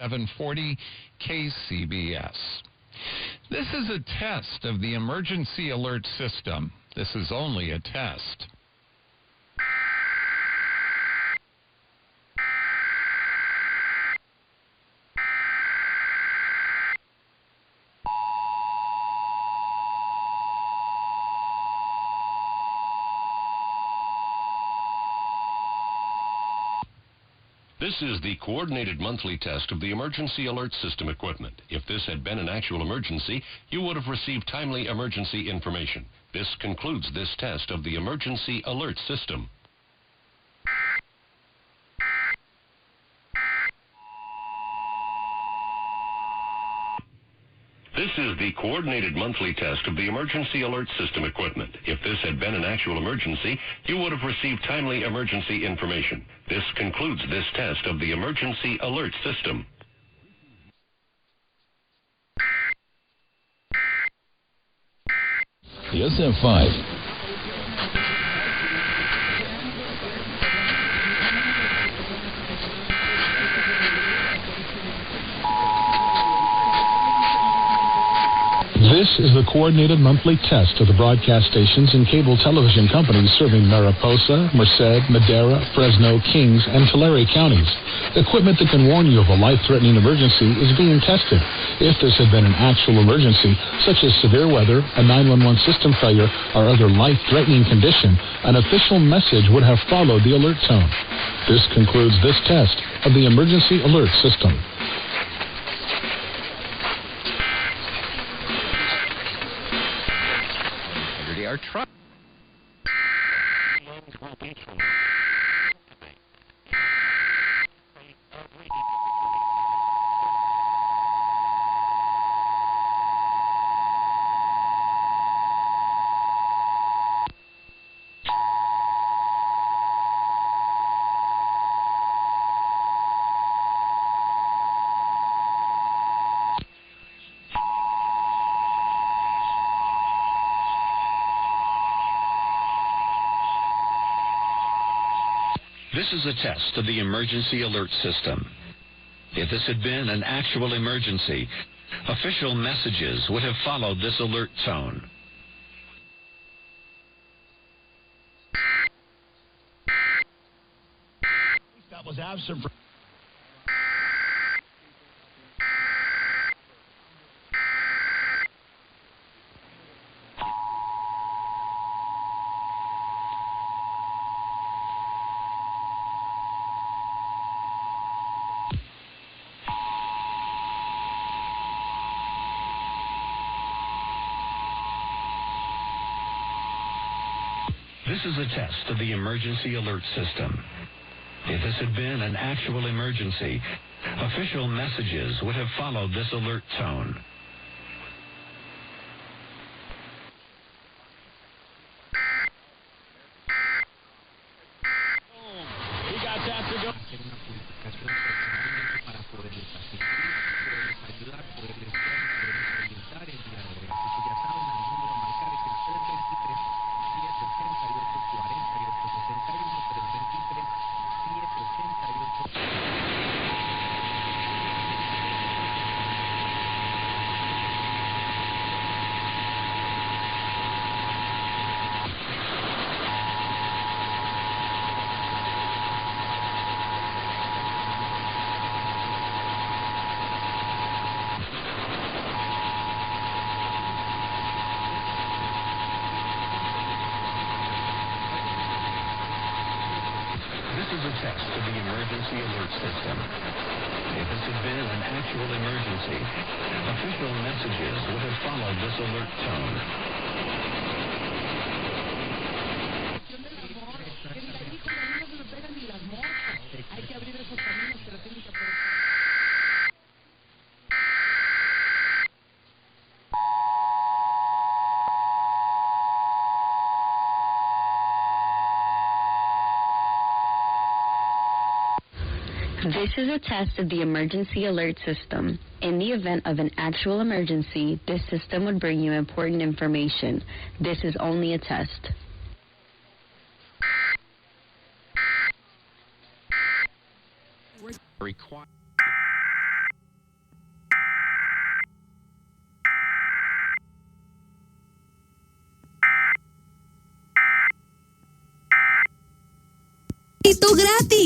740 KCBS. This is a test of the emergency alert system. This is only a test. This is the coordinated monthly test of the emergency alert system equipment. If this had been an actual emergency, you would have received timely emergency information. This concludes this test of the emergency alert system. This is the coordinated monthly test of the emergency alert system equipment. If this had been an actual emergency, you would have received timely emergency information. This concludes this test of the emergency alert system. The SF-5. This is the coordinated monthly test of the broadcast stations and cable television companies serving Mariposa, Merced, Madera, Fresno, Kings, and Tulare counties. Equipment that can warn you of a life-threatening emergency is being tested. If this had been an actual emergency, such as severe weather, a 911 system failure, or other life-threatening condition, an official message would have followed the alert tone. This concludes this test of the emergency alert system. Our truck. This is a test of the emergency alert system. If this had been an actual emergency, official messages would have followed this alert tone. That was absent. This is a test of the emergency alert system. If this had been an actual emergency, official messages would have followed this alert tone. We got that to go. This is a test of the emergency alert system. If this had been an actual emergency, official messages would have followed this alert tone. This is a test of the emergency alert system. In the event of an actual emergency, this system would bring you important information. This is only a test. Require ito gratis.